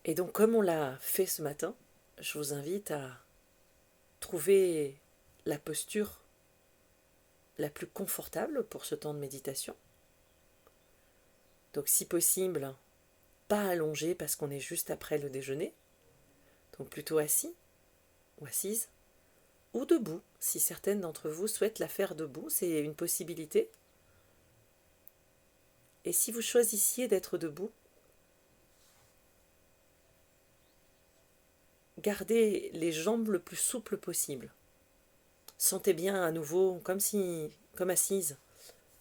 Et donc, comme on l'a fait ce matin, je vous invite à trouver la posture la plus confortable pour ce temps de méditation. Donc, si possible, pas allongé parce qu'on est juste après le déjeuner, donc plutôt assis ou assise, ou debout, si certaines d'entre vous souhaitent la faire debout, c'est une possibilité. Et si vous choisissiez d'être debout, gardez les jambes le plus souples possible. Sentez bien à nouveau, comme assise,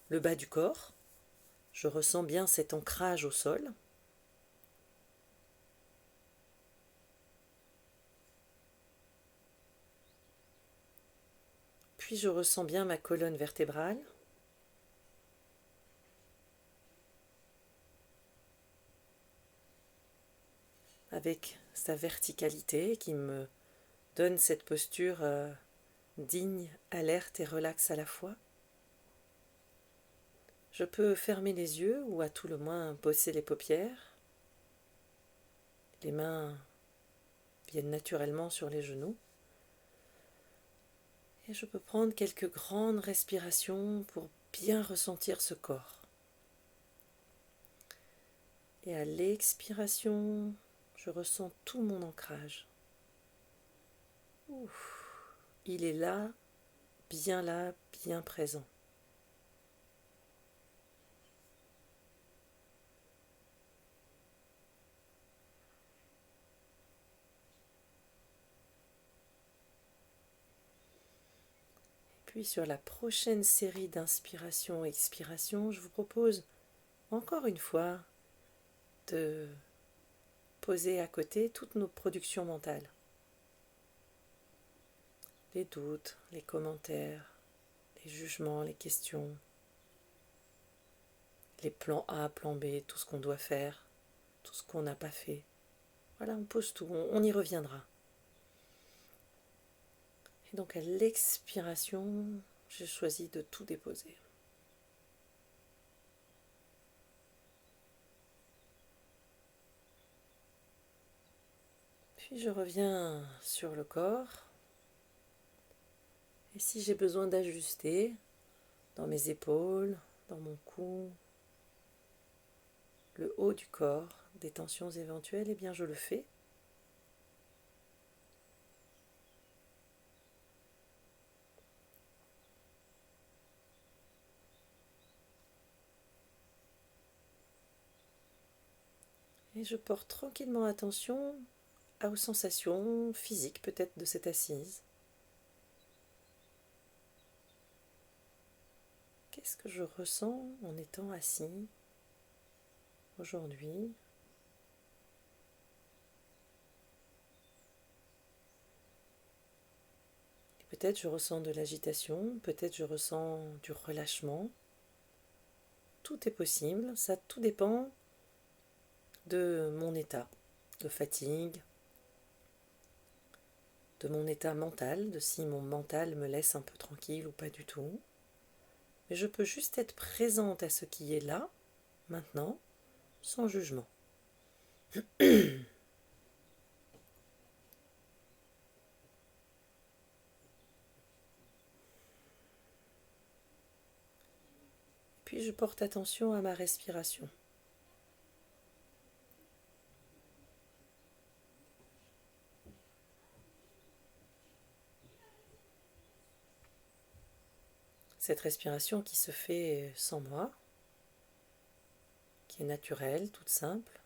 le bas du corps. Je ressens bien cet ancrage au sol. Puis je ressens bien ma colonne vertébrale. Avec sa verticalité qui me donne cette posture digne, alerte et relaxe à la fois. Je peux fermer les yeux ou à tout le moins bosser les paupières. Les mains viennent naturellement sur les genoux. Et je peux prendre quelques grandes respirations pour bien ressentir ce corps. Et à l'expiration, je ressens tout mon ancrage. Ouf. Il est là, bien présent. Puis sur la prochaine série d'inspiration-expiration, je vous propose encore une fois de poser à côté toutes nos productions mentales. Les doutes, les commentaires, les jugements, les questions, les plans A, plan B, tout ce qu'on doit faire, tout ce qu'on n'a pas fait. Voilà, on pose tout, on y reviendra. Et donc à l'expiration, j'ai choisi de tout déposer. Puis je reviens sur le corps. Et si j'ai besoin d'ajuster dans mes épaules, dans mon cou, le haut du corps, des tensions éventuelles, eh bien je le fais. Et je porte tranquillement attention aux sensations physiques peut-être de cette assise. Qu'est-ce que je ressens en étant assis aujourd'hui? Peut-être je ressens de l'agitation, peut-être je ressens du relâchement. Tout est possible, ça tout dépend de mon état de fatigue, de mon état mental, de si mon mental me laisse un peu tranquille ou pas du tout. Mais je peux juste être présente à ce qui est là, maintenant, sans jugement. Puis je porte attention à ma respiration. Cette respiration qui se fait sans moi, qui est naturelle, toute simple.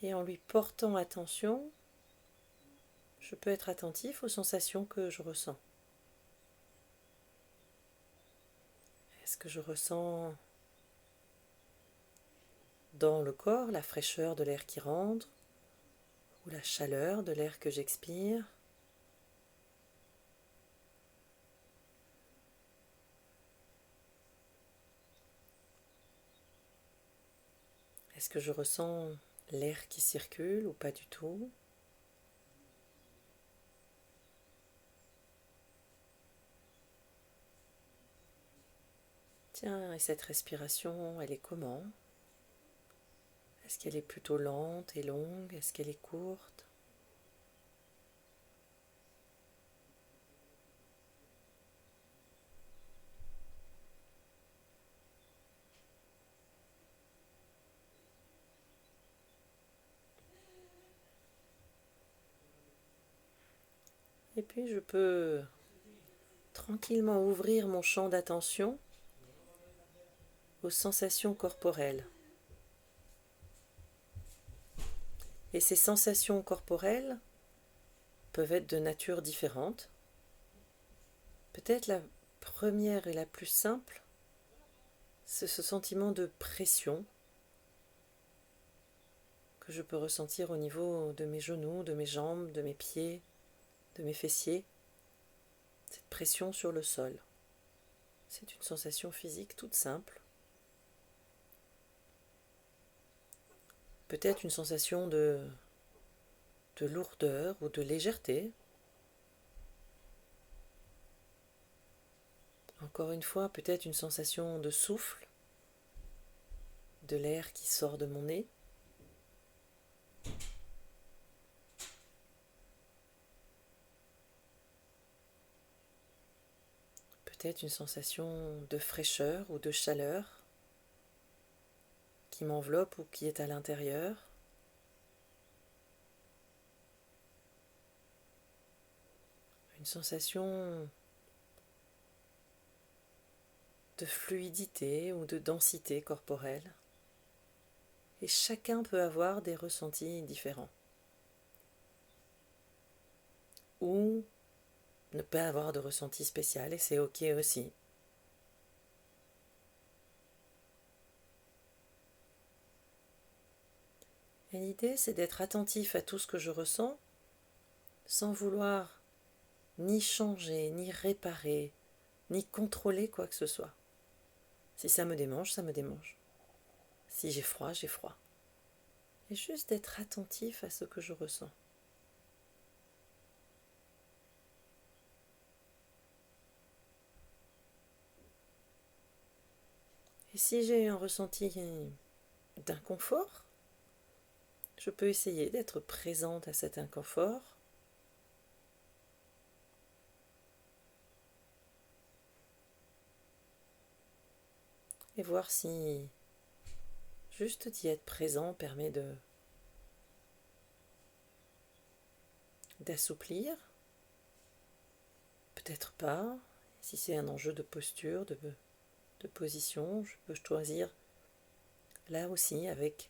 Et en lui portant attention, je peux être attentif aux sensations que je ressens. Est-ce que je ressens dans le corps la fraîcheur de l'air qui rentre ou la chaleur de l'air que j'expire? Est-ce que je ressens l'air qui circule ou pas du tout? Tiens, et cette respiration, elle est comment? Est-ce qu'elle est plutôt lente et longue? Est-ce qu'elle est courte? Et puis je peux tranquillement ouvrir mon champ d'attention aux sensations corporelles. Et ces sensations corporelles peuvent être de nature différente. Peut-être la première et la plus simple, c'est ce sentiment de pression que je peux ressentir au niveau de mes genoux, de mes jambes, de mes pieds, de mes fessiers. Cette pression sur le sol. C'est une sensation physique toute simple. Peut-être une sensation de lourdeur ou de légèreté. Encore une fois, peut-être une sensation de souffle, de l'air qui sort de mon nez. Peut-être une sensation de fraîcheur ou de chaleur qui m'enveloppe ou qui est à l'intérieur. Une sensation de fluidité ou de densité corporelle. Et chacun peut avoir des ressentis différents. Ou ne pas avoir de ressenti spécial, et c'est ok aussi. Et l'idée, c'est d'être attentif à tout ce que je ressens, sans vouloir ni changer, ni réparer, ni contrôler quoi que ce soit. Si ça me démange, ça me démange. Si j'ai froid, j'ai froid. Et juste d'être attentif à ce que je ressens. Et si j'ai un ressenti d'inconfort, je peux essayer d'être présente à cet inconfort et voir si juste d'y être présent permet d'assouplir, peut-être pas. Si c'est un enjeu de posture, de position, je peux choisir là aussi avec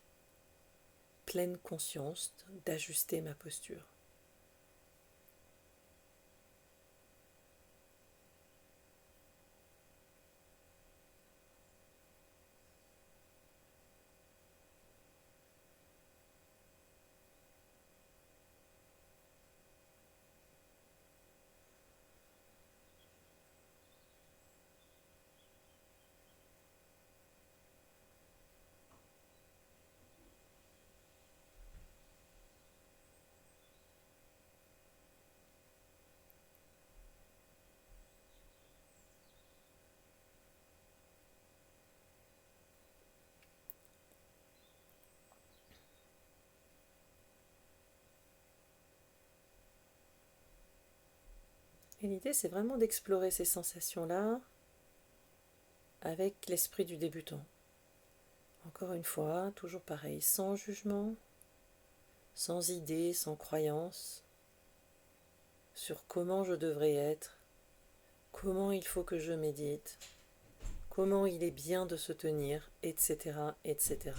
pleine conscience d'ajuster ma posture. Et l'idée, c'est vraiment d'explorer ces sensations-là avec l'esprit du débutant. Encore une fois, toujours pareil, sans jugement, sans idée, sans croyance sur comment je devrais être, comment il faut que je médite, comment il est bien de se tenir, etc., etc.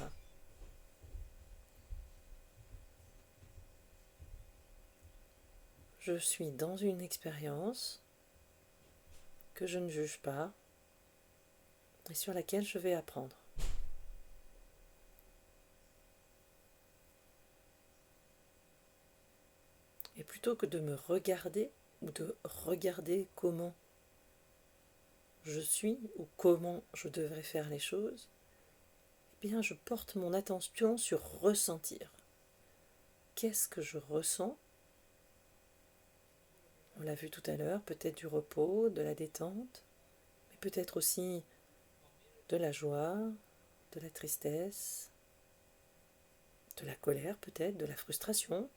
Je suis dans une expérience que je ne juge pas et sur laquelle je vais apprendre. Et plutôt que de me regarder ou de regarder comment je suis ou comment je devrais faire les choses, eh bien je porte mon attention sur ressentir. Qu'est-ce que je ressens? On l'a vu tout à l'heure, peut-être du repos, de la détente, mais peut-être aussi de la joie, de la tristesse, de la colère peut-être, de la frustration.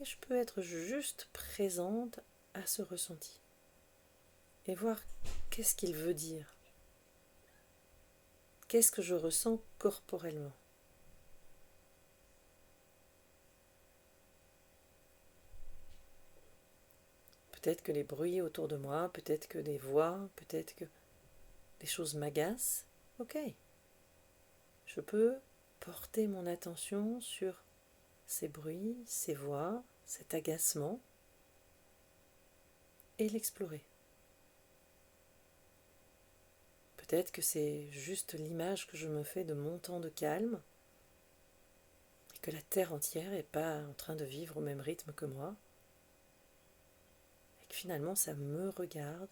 Et je peux être juste présente à ce ressenti et voir qu'est-ce qu'il veut dire. Qu'est-ce que je ressens corporellement? Peut-être que les bruits autour de moi, peut-être que des voix, peut-être que des choses m'agacent. Ok, je peux porter mon attention sur ces bruits, ces voix, cet agacement et l'explorer. Peut-être que c'est juste l'image que je me fais de mon temps de calme et que la terre entière n'est pas en train de vivre au même rythme que moi et que finalement ça me regarde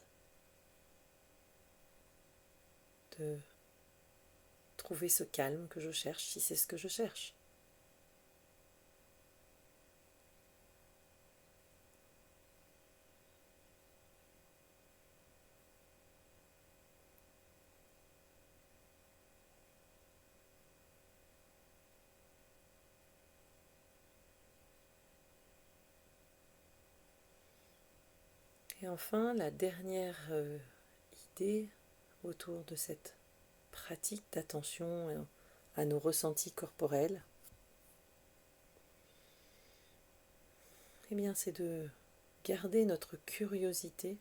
de trouver ce calme que je cherche si c'est ce que je cherche. Et enfin, la dernière idée autour de cette pratique d'attention à nos ressentis corporels, eh bien, c'est de garder notre curiosité,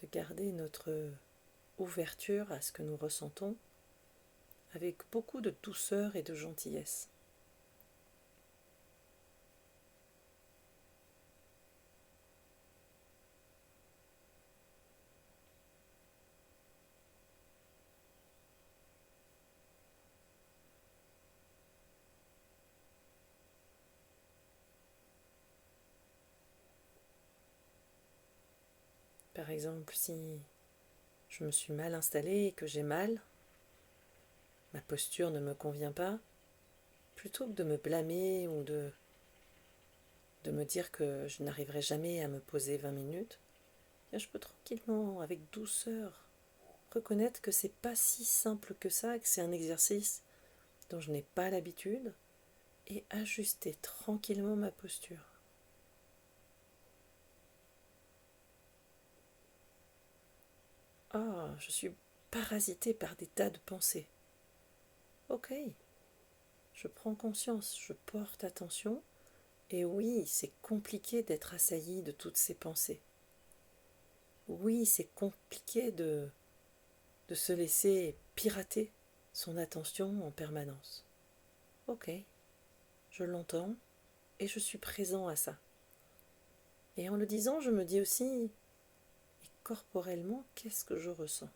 de garder notre ouverture à ce que nous ressentons avec beaucoup de douceur et de gentillesse. Par exemple, si je me suis mal installée et que j'ai mal, ma posture ne me convient pas, plutôt que de me blâmer ou de me dire que je n'arriverai jamais à me poser 20 minutes, je peux tranquillement, avec douceur, reconnaître que c'est pas si simple que ça, que c'est un exercice dont je n'ai pas l'habitude, et ajuster tranquillement ma posture. Ah, je suis parasitée par des tas de pensées. Ok, je prends conscience, je porte attention, et oui, c'est compliqué d'être assailli de toutes ces pensées. Oui, c'est compliqué de se laisser pirater son attention en permanence. Ok, je l'entends et je suis présent à ça. Et en le disant, je me dis aussi, et corporellement, qu'est-ce que je ressens?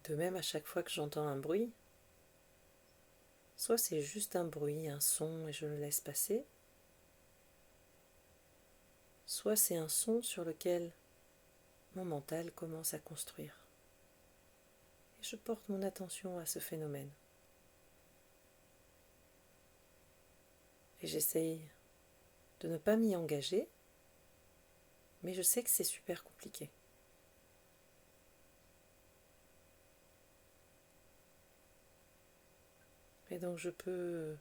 De même, à chaque fois que j'entends un bruit, soit c'est juste un bruit, un son et je le laisse passer, soit c'est un son sur lequel mon mental commence à construire. Et je porte mon attention à ce phénomène. Et j'essaye de ne pas m'y engager, mais je sais que c'est super compliqué. Et donc je peux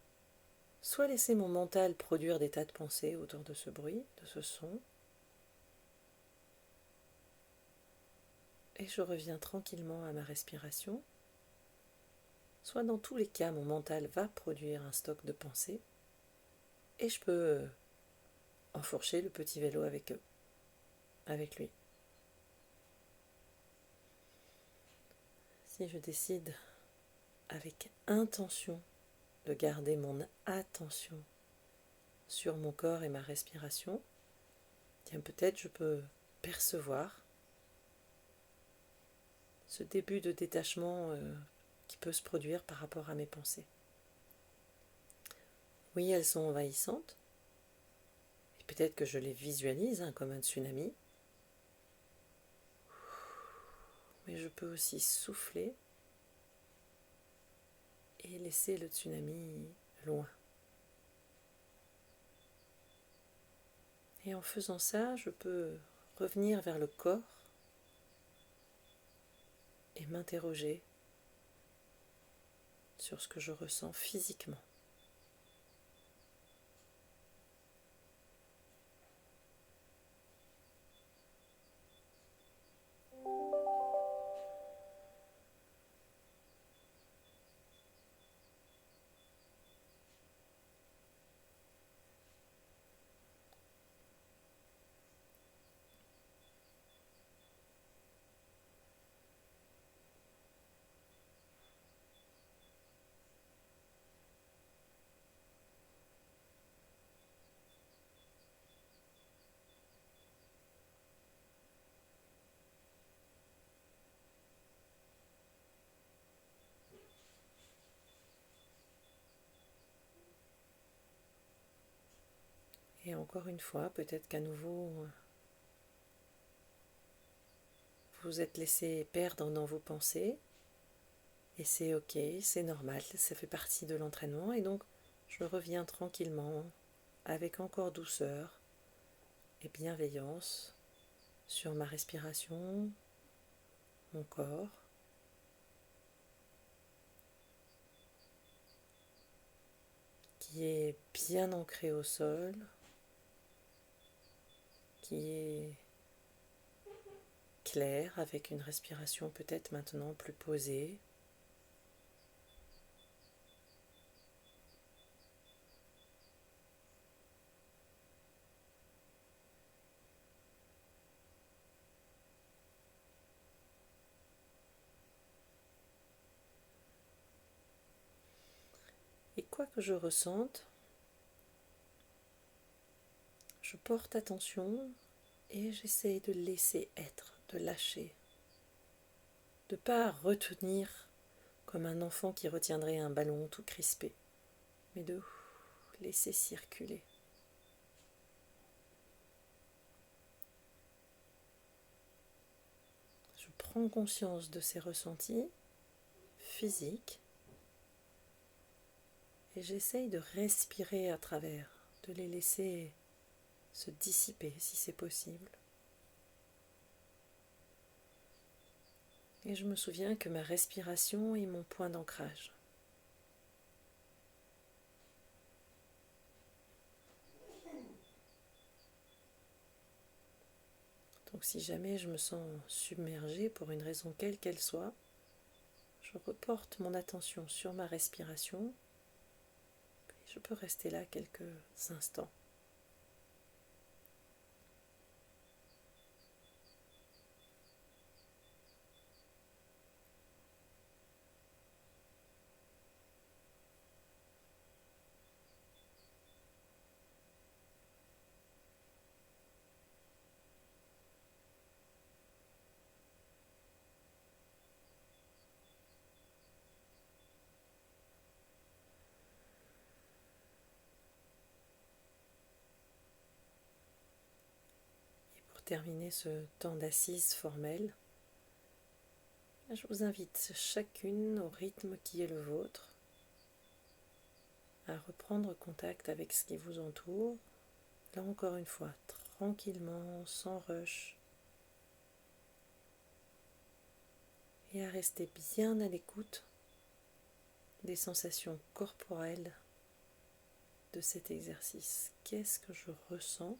soit laisser mon mental produire des tas de pensées autour de ce bruit, de ce son, et je reviens tranquillement à ma respiration, soit dans tous les cas mon mental va produire un stock de pensées, et je peux enfourcher le petit vélo avec lui. Si je décide avec intention de garder mon attention sur mon corps et ma respiration, tiens, peut-être je peux percevoir ce début de détachement qui peut se produire par rapport à mes pensées. Oui, elles sont envahissantes, et peut-être que je les visualise comme un tsunami, mais je peux aussi souffler et laisser le tsunami loin. Et en faisant ça, je peux revenir vers le corps et m'interroger sur ce que je ressens physiquement. Et encore une fois, peut-être qu'à nouveau, vous êtes laissé perdre dans vos pensées, et c'est ok, c'est normal, ça fait partie de l'entraînement, et donc je reviens tranquillement, avec encore douceur et bienveillance, sur ma respiration, mon corps, qui est bien ancré au sol, qui est clair, avec une respiration peut-être maintenant plus posée. Et quoi que je ressente, je porte attention et j'essaye de laisser être, de lâcher, de ne pas retenir comme un enfant qui retiendrait un ballon tout crispé, mais de laisser circuler. Je prends conscience de ces ressentis physiques et j'essaye de respirer à travers, de les laisser se dissiper si c'est possible. Et je me souviens que ma respiration est mon point d'ancrage. Donc si jamais je me sens submergée pour une raison quelle qu'elle soit, je reporte mon attention sur ma respiration et je peux rester là quelques instants. Pour terminer ce temps d'assise formelle, je vous invite chacune au rythme qui est le vôtre à reprendre contact avec ce qui vous entoure, là encore une fois, tranquillement, sans rush, et à rester bien à l'écoute des sensations corporelles de cet exercice. Qu'est-ce que je ressens